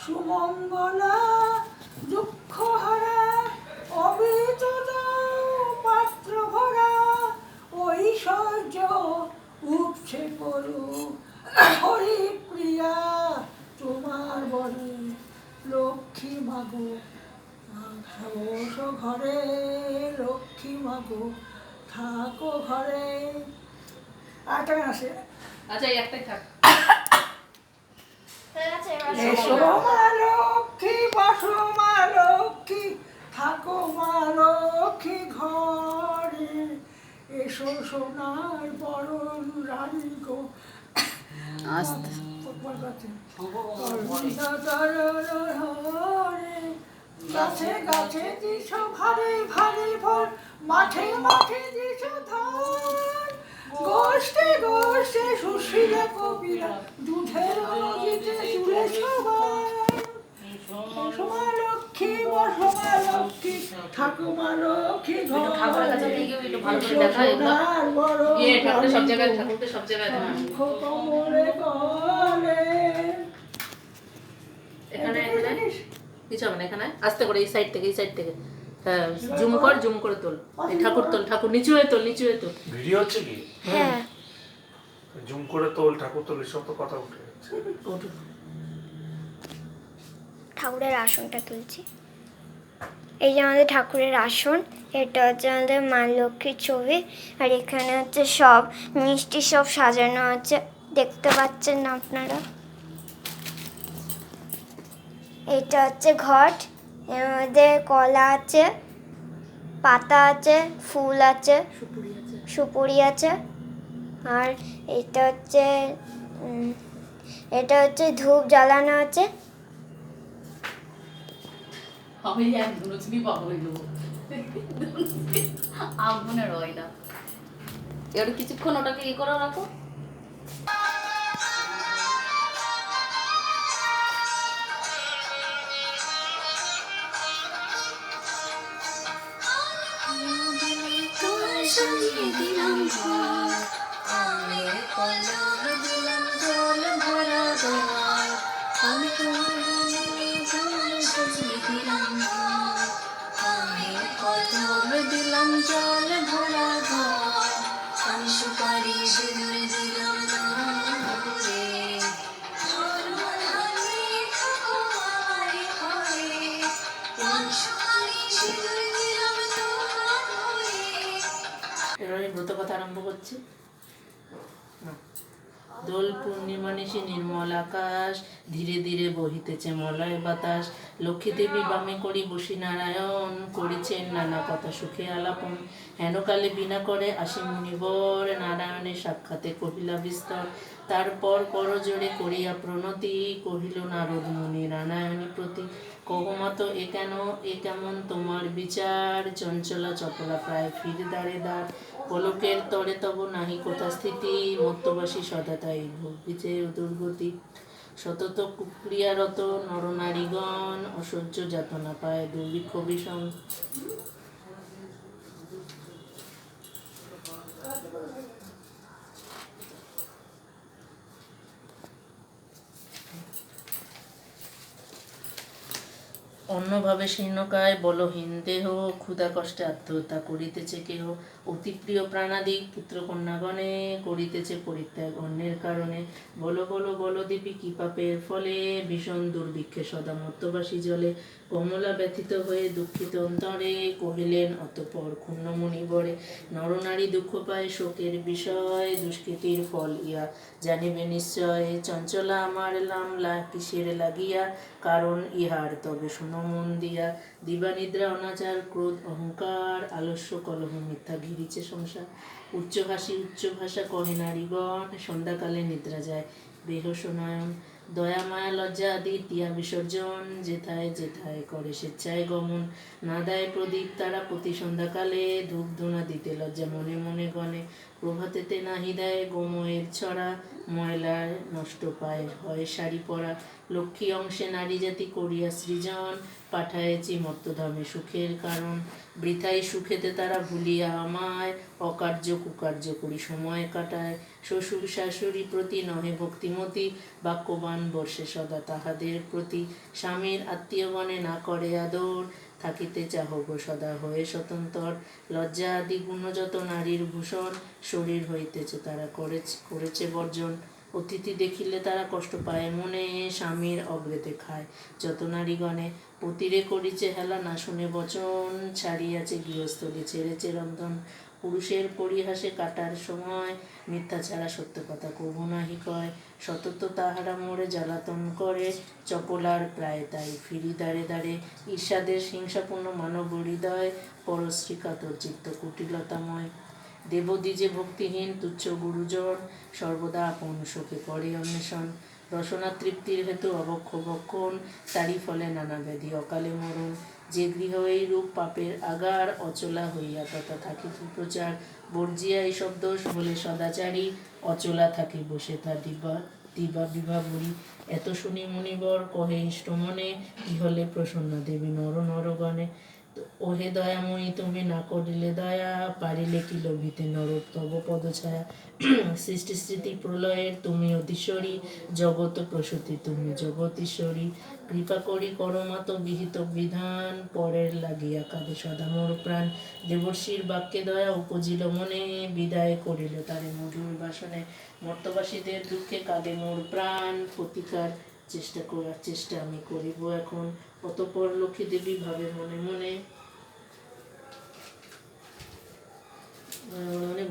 সুমঙ্গলা দুঃখ হারা অবিতত পাত্র ভরা ঐশ্বর্য উপছে করু হরিপ্রিয়া তোমার বরে লক্ষ্মী মাগো অবশ ঘরে লক্ষ্মী মাগো থাকো ঘরে। আরেকটা গান আসে। আচ্ছা এই একটাই থাক। এসো মা লক্ষ্মী বসো মা লক্ষ্মী থাকো মা লক্ষ্মী ঘরে এসো সোনার বরণ রানী গো আস্তে গাছে গাছে দিছ ভারে ভারে ভর মাঠে মাঠে দিছ ধান গোষ্ঠে গোষ্ঠে সুশীলা কবিরা দুধের নদীতে চুলে সবার এসো মা লক্ষ্মী বসো মা লক্ষ্মী থাকো মা লক্ষ্মী ঠাকুরের কাছে নিয়ে গিয়ে একটু ভালো করে দেখা এগুলো। ঠাকুরের সব জায়গায় ঠাকুরকে সব জায়গায় দেখা। এখানে কিছু হবে না, এখানে আস্তে করে এই সাইড থেকে হ্যাঁ জুম করে তোল। এই ঠাকুর নিচু হয়ে তোল। ভিডিও হচ্ছে কি? হ্যাঁ জুম করে তোল, ঠাকুর তোল, এসব তো কথা উঠে যাচ্ছে। ঠাকুরের আসনটা তুলছি। এই যে আমাদের ঠাকুরের আসন, এটা হচ্ছে আমাদের মা লক্ষ্মীর ছবি, আর এখানে হচ্ছে সব মিষ্টি সব সাজানো আছে, দেখতে পাচ্ছেন না আপনারা। এটা হচ্ছে ঘট, এর মধ্যে কলা আছে, পাতা আছে, ফুল আছে, সুপুরি আছে, আর এটা হচ্ছে ধূপ জ্বালানো আছে। আমি এক দুনুচনি পাবো দেবো আগুনে রয় না। এবার কিছুক্ষণ ওটাকে করে রাখো। দিলাম জল ভরা ঘর আমি সুপারি দিলাম রে এবার আমি ব্রত কথা আরম্ভ করছি। দোল পূর্ণিমা নিশি নির্মল আকাশ, ধীরে ধীরে বহিতেছে মলয় বাতাস। লক্ষ্মী দেবী বামে করি বসি নারায়ণ, করিছেন নানা কথা সুখে আলাপন। হেনকালে বিনা করে আসি মুনিবর, নারায়ণের সাক্ষাতে কহিলা বিস্তর। তারপর করজোড়ে করিয়া প্রণতি, কহিল নারদ মুনি নারায়ণী প্রতি। কহমাত এ কেমন তোমার বিচার, চঞ্চলা চপলা প্রায় ফির দাঁড়ে দাঁড়। পলকের তরে তব নাহি কোথা স্থিতি, মত্তবাসী সদা তাই ভোগিছে দুর্গতি। সতত কুক্রিয়ারত নরনারীগণ, অসহ্য যাতনা পায় দুর্ভিক্ষ বিষম। অন্যভাবে শীর্ণকায় বলহীন দেহ, ক্ষুধা কষ্টে আত্মহত্যা করিতেছে কেহ। অতি প্রিয় প্রাণাদিক পুত্র কন্যাগণে, করিতেছে পরিত্যাগ অন্যের কারণে। বলো বলো দেবী কি পাপের ফলে, ভীষণ দুর্ভিক্ষে সদা মত্তবাসী জলে। কমলা ব্যথিত হয়ে দুঃখিত অন্তরে, কহিলেন অতঃপর ক্ষুণ্ণ মুনিবরে। নরনারী দুঃখ পায় শোকের বিষয়, দুষ্কৃতির ফল ইয়া জানিবে নিশ্চয়। চঞ্চলা আমার লামলা কিসের লাগিয়া, কারণ ইহার তবে শুনো মন দিয়া। দিবানিদ্রা অনাচার ক্রোধ অহংকার, আলস্য কলহ মিথ্যা ঘিরিছে সংসার। উচ্চ হাসি উচ্চ ভাষা কহে নারীগণ, সন্ধ্যাকালে নিদ্রা যায় বেহস নয়ন। দয়া মায়া লজ্জা আদি তিয়া বিসর্জন, যেথায় করে স্বেচ্ছায় গমন। না দেয় প্রদীপ তারা প্রতি সন্ধ্যাকালে, ধূপ ধুনা দিতে লজ্জা মনে মনে গণে। প্রভাতেতে নাহি দেয় গোময়ের ছড়া, ময়লার নষ্ট পায় হয় শাড়ি পরা। লক্ষ্মী অংশে নারী জাতি করিয়া সৃজন, পাঠায়েছি মর্তধামে সুখের কারণ। বৃথাই সুখেতে তারা ভুলিয়া আমায়, অকার্য কুকার্য করি সময় কাটায়। শ্বশুর শাশুড়ি প্রতি নহে ভক্তিমতী, বাক্যবান বর্ষে সদা তাহাদের প্রতি। স্বামীর আত্মীয়গণে না করে আদর, থাকিতে চাহ গো সদা হয়ে স্বতন্ত্র। লজ্জা আদি গুণ যত নারীর ভূষণ, শরীর হইতেছে তারা করেছে বর্জন। অতিথি দেখিলে তারা কষ্ট পায় মনে, স্বামীর অগ্রেতে খায় যত নারীগণে। পতিরে করিছে হেলা না শুনে বচন, ছাড়িয়াছে গৃহস্থলে ছেড়েছে রন্ধন। পুরুষের পরিহাসে কাটার সময়, মিথ্যা ছাড়া সত্য কথা কবু নাহি কয়। সতত তাহারা মোরে জ্বালাতন করে, চপলার প্রায় তাই ফিরি দাঁড়ে দাঁড়ে। ঈর্ষাদেশ হিংসাপূর্ণ মানব হৃদয়, পরশ্রী কাতর চিত্ত কুটিলতাময়। দেবদ্বিজে ভক্তিহীন তুচ্ছ গুরুজন, সর্বদা আপন শোকে করে অন্বেষণ। রসনা তৃপ্তির হেতু অবক্ষ ভক্ষণ, তারই ফলে নানা ব্যাধি অকালে মরণ। যে গৃহ এই রূপ পাপের আগার, অচলা হইয়া তথা থাকি প্রচার। বর্জিয়া এইসব দোষ বলে সদাচারী, অচলা থাকি বসে তা দিবা বিভা বলি। এত শুনি মুনিবর কহে ইষ্ট মনে, কি হলে প্রসন্না দেবী নর নরগণে। ওহে দয়াময়ী তুমি না করিলে দয়া, পারিলে কি লোভিতে নর তব পদছায়া। সৃষ্টি স্মৃতি প্রলয়ের তুমি অধীশ্বরী, জগত প্রসূতি তুমি জগতীশ্বরী। কৃপা করি করমাত বিহিত বিধান, পরের লাগিয়া কাঁদে সদা মোর প্রাণ। দেবর্ষির বাক্যে দয়া উপজিল মনে, বিদায় করিল তারে মধুর বাসনে। মর্তবাসীদের দুঃখে কাঁদে মোর প্রাণ, প্রতিকার চেষ্টা আমি করিব এখন। অতঃপর লক্ষ্মী দেবী ভাবে মনে মনে,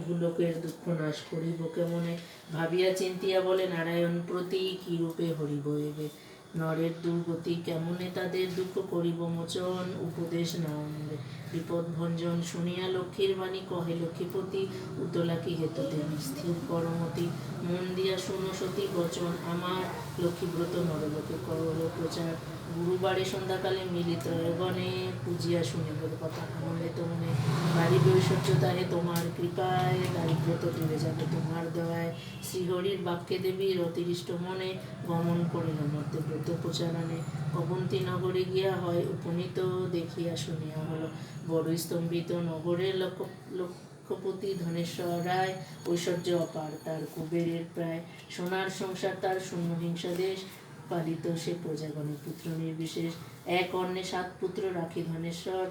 ভুলোকের দুঃখ নাশ করিব কেমনে। ভাবিয়া চিন্তিয়া বলে নারায়ণ প্রতি, কি রূপে হরিব এবে নরের দুর্গতি। কেমনে তাদের দুঃখ করিব মোচন, উপদেশ নাও মোরে বিপদ ভঞ্জন। শুনিয়া লক্ষ্মীর বাণী কহে লক্ষ্মীপতি, উতলা কি হেতুতে স্থির করমতি। মন দিয়া শুনো সতী বচন আমার, লক্ষ্মীব্রত নরলোকে করল প্রচার। গুরুবারে সন্ধ্যাকালে মিলিত গণে, পূজিয়া শুনিব কথা আনন্দিত মনে। বাড়ি ঐশ্বর্য তাহে তোমার কৃপায়, দারিদ্রত দূরে যাবে তোমার দয়ায়। শ্রীহরির বাক্যে দেবীর অতিরিষ্ট মনে, গমন করিল মধ্যে ব্রত প্রচারণে। অবন্তী নগরে গিয়া হয় উপনীত, দেখিয়া শুনিয়া হলো বড় স্তম্ভিত। নগরের লক্ষপতি ধনেশ্বর রায়, ঐশ্বর্য অপার তার কুবেরের প্রায়। সোনার সংসার তার শূন্য হিংসা দেশ, পালিত সে প্রজাগণের পুত্র নির্বিশেষ। এক অন্নে 7 পুত্র রাখি ধনেশ্বর,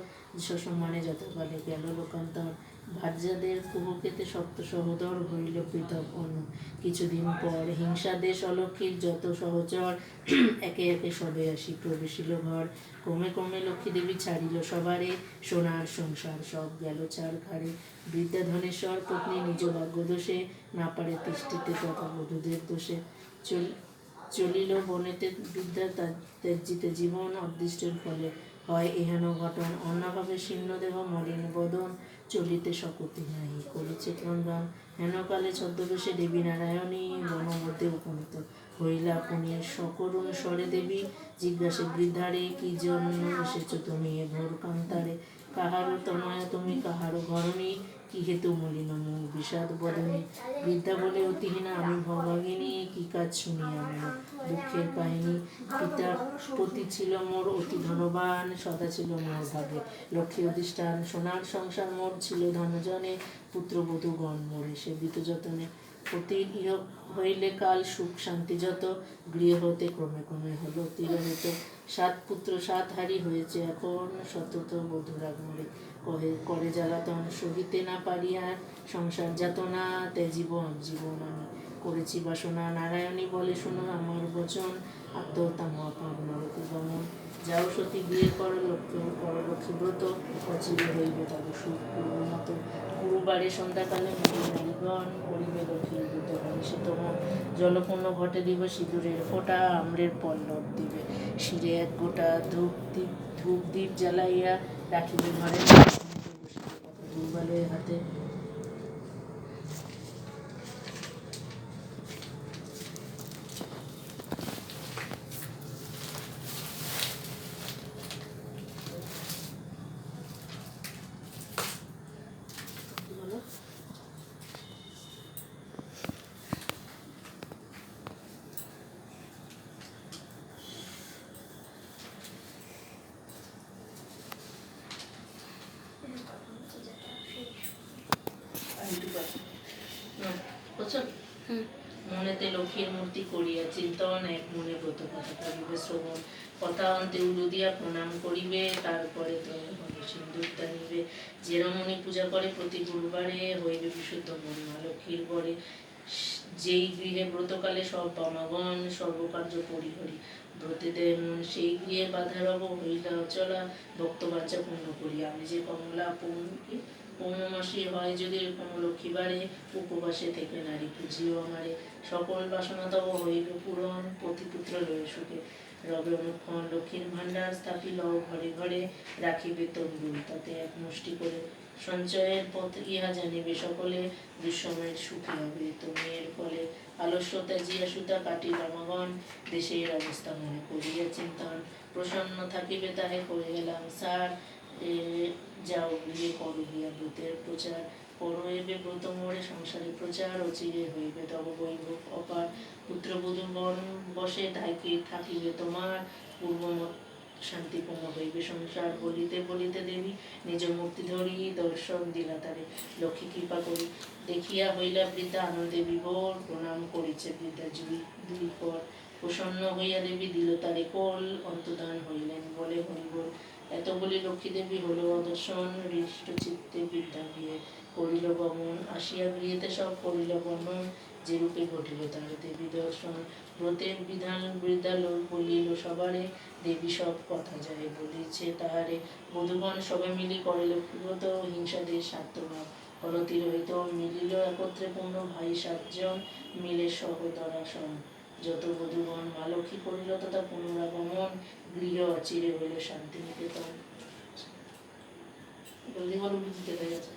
সসম্মানে যতকালে গেল লোকান্তর। ভার্যাদের কুহকেতে সপ্ত সহোদর, হইল পৃথক অন্য কিছুদিন পর। হিংসা দেশ অলক্ষীর যত সহচর, একে একে সবে আসি প্রবেশিল ঘর। ক্রমে ক্রমে লক্ষ্মী দেবী ছাড়িল সবারে, সোনার সংসার সব গেল ছাড়খাড়ে। বৃদ্ধা ধনেশ্বর পত্নী নিজ ভাগ্য দোষে, না পারে তিষ্ঠিতে তথা বধূদের দোষে। চলিল বনেতে বিদ্যা ত্যাজিতে জীবন, অদৃষ্টের ফলে হয় এহেন ঘটন। অন্যভাবে শীর্ণ দেহ মলিন বদন, চলিতে শক্তি নাহি করেছে ক্রন্দন। হেনকালে ছদ্মবেশে দেবী নারায়ণী, বনমধ্যে উপনীত হইলা আপনি। সকরুণ স্বরে দেবী জিজ্ঞাসে বৃদ্ধারে, কি জন্য এসেছ তুমি এ ঘোর কান্তারে। কাহারো তনয়া তুমি কাহারো ঘরণী, কি হেতু মলিন মুখ বিষাদ বদনী। বৃদ্ধা বলে অতিহীনা আমি ভবাগিনী, কি কাজ শুনিয়া মোর দুঃখের কাহিনী। পিতার পতি ছিল মোর অতি ধনবান, সদা ছিল মোর ভাগে লক্ষ্মী অধিষ্ঠান। সোনার সংসার মোর ছিল ধনজনে, পুত্রবধূগণ মোরে সেবিত যতনে। পতির ইহ হইলে কাল সুখ শান্তি যত, গৃহ হতে ক্রমে ক্রমে হলো তিরোহিত। 7 পুত্র 7 হারি হয়েছে এখন, সতত বধূরা মোরে করে জ্বালাতন। সহিতে না পারিয়া সংসার যাতনা, ত্যাজিব জীবন আমি করেছি বাসনা। নারায়ণী বলে শোনো আমার বচন, আত্মহত্যা মহাপাপ নরকে গমন। যাও সতী বিয়ে করো লক্ষ্মীব্রত, অচির হইবে তবে সুখ পূর্ণমত। গুরুবারে সন্ধ্যাকালে নারীগণ, করিবে লক্ষ্মীর দ্রুত হংসিতম। জলপূর্ণ ঘটে দিব সিঁদুরের ফোঁটা, আম্রের পল্লব দিবে শিরে 1 গোটা। ধূপ দ্বীপ জ্বালাইয়া রাখিবে ঘরে, দুর্বালের হাতে। হাতে লক্ষ্মীর মূর্তি করিয়া চিন্তন, এক মনে ব্রত কথা করিবে শ্রবণ, কথা অন্তে উলু দিয়া প্রণাম করিবে, তারপরে তবে হবে সিন্দুর টানিবে। যে রমণী পূজা করে প্রতি গুরুবারে, হইবে বিশুদ্ধ মন মা লক্ষ্মীর বরে। যেই গৃহে ব্রতকালে সব বামাগণ, সর্বকার্য পরিহরি ব্রতে দেয় মন, সেই গৃহে বাধা রব হইলা অচলা, ভক্তবাচ্চা পূর্ণ করি। আমি যে কমলা পৌর্ণমাসী হয় যদি কোনো লক্ষ্মীবারে, উপবাসে থেকে নারী পুজিও আমারে, সকল বাসনা তব হইবে পূরণ, পতিপুত্র লয়ে সুখে রবে অনুক্ষণ। লক্ষ্মীর ভাণ্ডার স্থাপিল ঘরে ঘরে, রাখিবে তম্বুল তাতে এক মুষ্টি করে, সঞ্চয়ের পথ ইহা জানিবে সকলে, দুঃসময়ের সুখী হবে তুমি এর ফলে। আলস্য ত্যাজিয়া সুতা কাটি রামাগণ, দেশের অবস্থা মনে করিয়া চিন্তন, প্রসন্ন থাকিবে তাহে করে গেলাম সার। যাও গৃহে করো গিয়া ব্রতের প্রচার, করো এবে ব্রত মোড়ে সংসারে প্রচার, অচিরে হইবে তব বৈভব অপার। পুত্রবধূগণ বসে থাকিবে তোমার, পূর্বমত শান্তিপূর্ণ হইবে সংসার। বলিতে বলিতে দেবী নিজ মূর্তি ধরি, দর্শন দিলা তারে লক্ষ্মী কৃপা করি। দেখিয়া হইলা বৃদ্ধা আনন্দে বিভোর, প্রণাম করিছে বৃদ্ধা দুই পর। প্রসন্ন হইয়া দেবী দিল তারে কোল, অন্তদান হইলেন বলে হরিবোল। এত বলি লক্ষ্মী দেবী হলো অদর্শন, হৃষ্ট চিত্তে বৃদ্ধা গৃহে করিল গমন। আসিয়া গৃহেতে সব করিল বর্ণন, যে রূপে ঘটিল তার দেবী দর্শন। ব্রতের বিধান বৃদ্ধা লোক বলিল সবারে, দেবী সব কথা যায় বলিছে তাহারে। বধূগণ সবে মিলি করে লক্ষ্মীব্রত, হিংসাদের স্বার্থভাব হলতি রহিত। মিলিল একত্রে পূর্ণ ভাই 7 জন, মিলে সহদরাসন। যত বধূগণ মা লক্ষ্মী করিল তথা পুনরাগমন, গৃহ অচিরে হইল শান্তি নিকেতন। জলদি বলো বুঝতে গেছে।